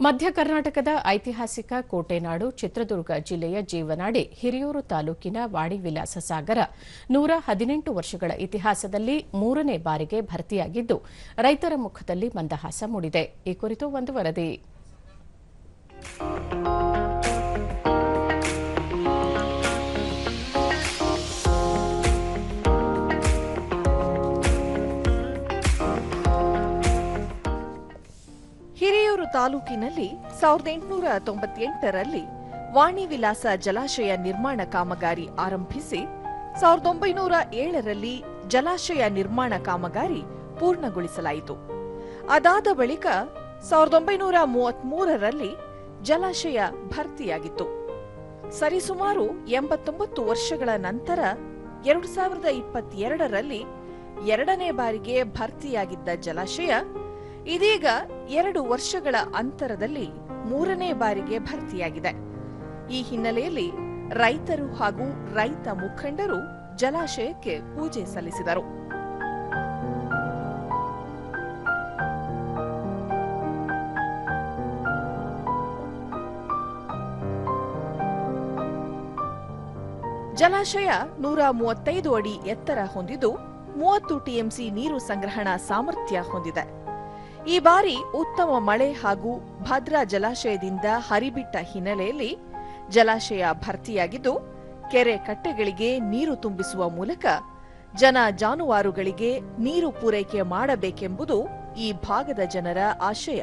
ಮಧ್ಯ ಕರ್ನಾಟಕದ ಐತಿಹಾಸಿಕ ಕೋಟೆನಾಡು ಚಿತ್ರದುರ್ಗ ಜಿಲ್ಲೆಯ ಜೀವನಾಡಿ ಹಿರಿಯೂರು ತಾಲೂಕಿನ ವಾಣಿವಿಲಾಸ ಸಾಗರ 118 ವರ್ಷಗಳ ಇತಿಹಾಸದಲ್ಲಿ 3ನೇ ಬಾರಿಗೆ ಭರ್ತಿಯಾಗಿದ್ದು ರೈತರ ಮುಖದಲ್ಲಿ ಮಂದಹಾಸ ಮೂಡಿದೆ. ಈ ಕುರಿತು ಒಂದು ವರದಿ. ಹಿರಿಯೂರು ತಾಲೂಕಿನಲ್ಲಿ 1898ರಲ್ಲಿ ವಾಣಿವಿಲಾಸ ಜಲಾಶಯ ನಿರ್ಮಾಣ ಕಾಮಗಾರಿ ಆರಂಭಿಸಿ 1907ರಲ್ಲಿ ಜಲಾಶಯ ನಿರ್ಮಾಣ ಕಾಮಗಾರಿ ಪೂರ್ಣಗೊಳಿಸಲಾಯಿತು. ಅದಾದ ಬಳಿಕ 1933ರಲ್ಲಿ ಜಲಾಶಯ ಭರ್ತಿಯಾಗಿತ್ತು. ಸರಿಸುಮಾರು 89 ವರ್ಷಗಳ ನಂತರ 2022ರಲ್ಲಿ 2ನೇ ಬಾರಿಗೆ ಭರ್ತಿಯಾಗಿದ್ದ ಜಲಾಶಯ ಇದೀಗ 2 ವರ್ಷಗಳ ಅಂತರದಲ್ಲಿ 3ನೇ ಬಾರಿಗೆ ಭರ್ತಿಯಾಗಿದೆ. ಈ ಹಿನ್ನೆಲೆಯಲ್ಲಿ ರೈತರು ಹಾಗೂ ರೈತ ಮುಖಂಡರು ಜಲಾಶಯಕ್ಕೆ ಪೂಜೆ ಸಲ್ಲಿಸಿದರು. ಜಲಾಶಯ 135 ಅಡಿ ಎತ್ತರ ಹೊಂದಿದ್ದು 30 ಟಿಎಂಸಿ ನೀರು ಸಂಗ್ರಹಣಾ ಸಾಮರ್ಥ್ಯ ಹೊಂದಿದೆ. ಈ ಬಾರಿ ಉತ್ತಮ ಮಳೆ ಹಾಗೂ ಭದ್ರಾ ಜಲಾಶಯದಿಂದ ಹರಿಬಿಟ್ಟ ಹಿನ್ನೆಲೆಯಲ್ಲಿ ಜಲಾಶಯ ಭರ್ತಿಯಾಗಿದ್ದು ಕೆರೆ ಕಟ್ಟೆಗಳಿಗೆ ನೀರು ತುಂಬಿಸುವ ಮೂಲಕ ಜನ ಜಾನುವಾರುಗಳಿಗೆ ನೀರು ಪೂರೈಕೆ ಮಾಡಬೇಕೆಂಬುದು ಈ ಭಾಗದ ಜನರ ಆಶಯ.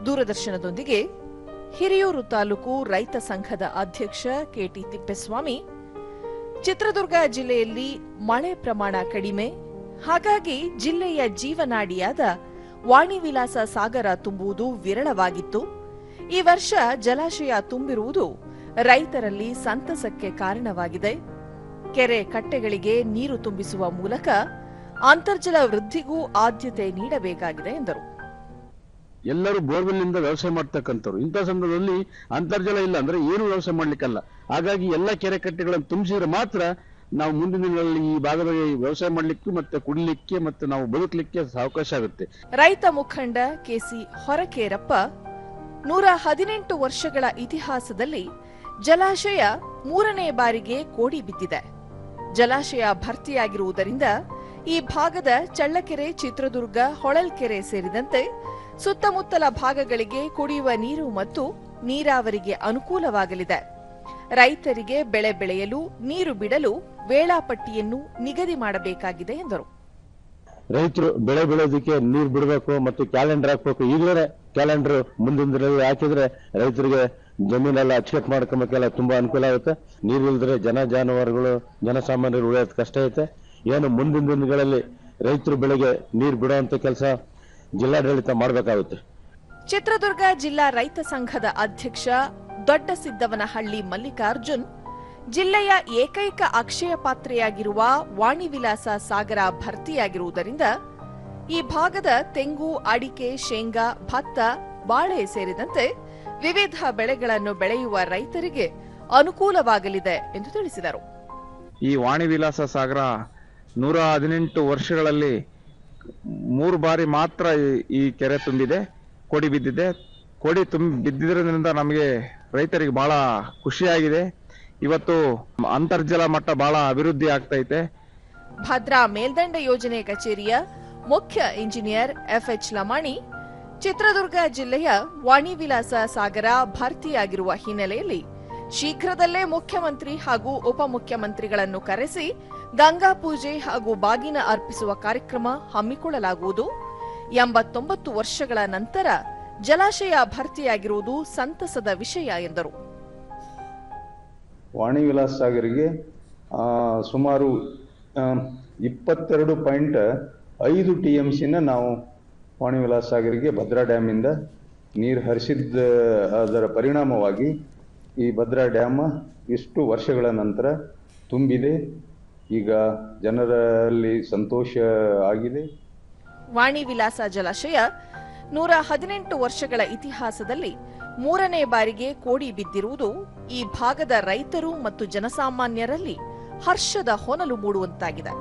ದೂರದರ್ಶನದೊಂದಿಗೆ ಹಿರಿಯೂರು ತಾಲೂಕು ರೈತ ಸಂಘದ ಅಧ್ಯಕ್ಷ ಕೆಟಿ ತಿಪ್ಪೇಸ್ವಾಮಿ, ಚಿತ್ರದುರ್ಗ ಜಿಲ್ಲೆಯಲ್ಲಿ ಮಳೆ ಪ್ರಮಾಣ ಕಡಿಮೆ, ಹಾಗಾಗಿ ಜಿಲ್ಲೆಯ ಜೀವನಾಡಿಯಾದ ವಾಣಿವಿಲಾಸ ಸಾಗರ ತುಂಬುವುದು ವಿರಳವಾಗಿತ್ತು. ಈ ವರ್ಷ ಜಲಾಶಯ ತುಂಬಿರುವುದು ರೈತರಲ್ಲಿ ಸಂತಸಕ್ಕೆ ಕಾರಣವಾಗಿದೆ. ಕೆರೆ ಕಟ್ಟೆಗಳಿಗೆ ನೀರು ತುಂಬಿಸುವ ಮೂಲಕ ಅಂತರ್ಜಲ ವೃದ್ಧಿಗೂ ಆದ್ಯತೆ ನೀಡಬೇಕಾಗಿದೆ ಎಂದರು. ಎಲ್ಲರೂ ಬೋರ್ವೆಲ್ನಿಂದ ವ್ಯವಸಾಯ ಮಾಡ್ತಕ್ಕಂಥವ್ರು. ಇಂಥ ಸಂದರ್ಭದಲ್ಲಿ ಅಂತರ್ಜಲ ಇಲ್ಲ ಅಂದ್ರೆ ಏನು ವ್ಯವಸಾಯ ಮಾಡ್ಲಿಕ್ಕಲ್ಲ. ಹಾಗಾಗಿ ಎಲ್ಲ ಕೆರೆ ಕಟ್ಟೆಗಳನ್ನು ತುಂಬಿಸಿದ್ರೆ ಮಾತ್ರ ನಾವು ಮುಂದಿನ ದಿನಗಳಲ್ಲಿ ಈ ಭಾಗದಲ್ಲಿ ವ್ಯವಸಾಯ ಮಾಡ್ಲಿಕ್ಕೆ ಮತ್ತೆ ಕುಡಿಲಿಕ್ಕೆ ಮತ್ತೆ ನಾವು ಬದುಕಲಿಕ್ಕೆ ಅವಕಾಶ ಆಗುತ್ತೆ. ರೈತ ಮುಖಂಡ ಕೆಸಿ ಹೊರಕೇರಪ್ಪ 118 ವರ್ಷಗಳ ಇತಿಹಾಸದಲ್ಲಿ ಜಲಾಶಯ 3ನೇ ಬಾರಿಗೆ ಕೋಡಿ ಬಿದ್ದಿದೆ. ಜಲಾಶಯ ಭರ್ತಿಯಾಗಿರುವುದರಿಂದ ಈ ಭಾಗದ ಚಳ್ಳಕೆರೆ, ಚಿತ್ರದುರ್ಗ, ಹೊಳಲ್ಕೆರೆ ಸೇರಿದಂತೆ ಸುತ್ತಮುತ್ತಲ ಭಾಗಗಳಿಗೆ ಕುಡಿಯುವ ನೀರು ಮತ್ತು ನೀರಾವರಿಗೆ ಅನುಕೂಲವಾಗಲಿದೆ. ರೈತರಿಗೆ ಬೆಳೆ ಬೆಳೆಯಲು ನೀರು ಬಿಡಲು ವೇಳಾಪಟ್ಟಿಯನ್ನು ನಿಗದಿ ಮಾಡಬೇಕಾಗಿದೆ ಎಂದರು. ರೈತರು ಬೆಳೆ ಬೆಳೆಯೋದಕ್ಕೆ ನೀರು ಬಿಡಬೇಕು ಮತ್ತು ಕ್ಯಾಲೆಂಡರ್ ಹಾಕಬೇಕು. ಈಗಲೇ ಕ್ಯಾಲೆಂಡರ್ ಮುಂದಿನ ದಿನದಲ್ಲಿ ಹಾಕಿದ್ರೆ ರೈತರಿಗೆ ಜಮೀನೆಲ್ಲ ಅಚ್ಚುಕಟ್ಟು ಮಾಡ್ಕೊಂಬೇಕೆಲ್ಲ ತುಂಬಾ ಅನುಕೂಲ ಆಗುತ್ತೆ. ನೀರು ಇಲ್ದ್ರೆ ಜಾನುವಾರುಗಳು ಜನಸಾಮಾನ್ಯರು ಉಳಿಯೋದು ಕಷ್ಟ ಐತೆ. ಏನು ಮುಂದಿನ ದಿನಗಳಲ್ಲಿ ರೈತರು ಬೆಳೆಗೆ ನೀರು ಬಿಡುವಂತ ಕೆಲಸ ಜಿಲ್ಲಾಡಳಿತ ಮಾಡಬೇಕಾಗುತ್ತೆ. ಚಿತ್ರದುರ್ಗ ಜಿಲ್ಲಾ ರೈತ ಸಂಘದ ಅಧ್ಯಕ್ಷ ದೊಡ್ಡಸಿದ್ದವನಹಳ್ಳಿ ಮಲ್ಲಿಕಾರ್ಜುನ್, ಜಿಲ್ಲೆಯ ಏಕೈಕ ಅಕ್ಷಯ ಪಾತ್ರೆಯಾಗಿರುವ ವಾಣಿವಿಲಾಸ ಸಾಗರ ಭರ್ತಿಯಾಗಿರುವುದರಿಂದ ಈ ಭಾಗದ ತೆಂಗು, ಅಡಿಕೆ, ಶೇಂಗಾ, ಭತ್ತ, ಬಾಳೆ ಸೇರಿದಂತೆ ವಿವಿಧ ಬೆಳೆಗಳನ್ನು ಬೆಳೆಯುವ ರೈತರಿಗೆ ಅನುಕೂಲವಾಗಲಿದೆ ಎಂದು ತಿಳಿಸಿದರು. ಈ ವಾಣಿವಿಲಾಸ ಸಾಗರ 118 ವರ್ಷಗಳಲ್ಲಿ 3 ಬಾರಿ ಮಾತ್ರ ಈ ಕೆರೆ ತುಂಬಿದೆ, ಕೋಡಿ ಬಿದ್ದಿದೆ. ಕೋಡಿ ಬಿದ್ದಿರೋದ್ರಿಂದ ನಮಗೆ ರೈತರಿಗೆ ಬಹಳ ಖುಷಿಯಾಗಿದೆ. ಇವತ್ತು ಅಂತರ್ಜಲ ಮಟ್ಟ ಬಹಳ ಅಭಿವೃದ್ಧಿ ಆಗ್ತೈತೆ. ಭದ್ರಾ ಮೇಲ್ದಂಡೆ ಯೋಜನೆ ಕಚೇರಿಯ ಮುಖ್ಯ ಇಂಜಿನಿಯರ್ ಎಫ್ಎಚ್ ಲಮಾಣಿ, ಚಿತ್ರದುರ್ಗ ಜಿಲ್ಲೆಯ ವಾಣಿವಿಲಾಸ ಸಾಗರ ಭರ್ತಿಯಾಗಿರುವ ಹಿನ್ನೆಲೆಯಲ್ಲಿ ಶೀಘ್ರದಲ್ಲೇ ಮುಖ್ಯಮಂತ್ರಿ ಹಾಗೂ ಉಪಮುಖ್ಯಮಂತ್ರಿಗಳನ್ನು ಕರೆಸಿ ಗಂಗಾ ಪೂಜೆ ಹಾಗೂ ಬಾಗಿನ ಅರ್ಪಿಸುವ ಕಾರ್ಯಕ್ರಮ ಹಮ್ಮಿಕೊಳ್ಳಲಾಗುವುದು. 89 ವರ್ಷಗಳ ನಂತರ ಜಲಾಶಯ ಭರ್ತಿಯಾಗಿರುವುದು ಸಂತಸದ ವಿಷಯ ಎಂದರು. ವಾಣಿವಿಲಾಸ ಸಾಗರಿಗೆ ಸುಮಾರು 22.5 ಟಿಎಂಸಿನ ನಾವು ವಾಣಿವಿಲಾಸ ಸಾಗರಿಗೆ ಭದ್ರಾ ಡ್ಯಾಮಿಂದ ನೀರು ಹರಿಸಿದ್ದ ಅದರ ಪರಿಣಾಮವಾಗಿ ಈ ಭದ್ರಾ ಡ್ಯಾಮ್ ಇಷ್ಟು ವರ್ಷಗಳ ನಂತರ ತುಂಬಿದೆ. ಈಗ ಜನರಲ್ಲಿ ಸಂತೋಷ ಆಗಿದೆ. ವಾಣಿವಿಲಾಸ ಜಲಾಶಯ 118 ವರ್ಷಗಳ ಇತಿಹಾಸದಲ್ಲಿ ಮೂರನೇ ಬಾರಿಗೆ ಕೋಡಿ ಬಿದ್ದಿರುವುದು ಈ ಭಾಗದ ರೈತರು ಮತ್ತು ಜನಸಾಮಾನ್ಯರಲ್ಲಿ ಹರ್ಷದ ಹೊನಲು ಮೂಡುವಂತಾಗಿದೆ.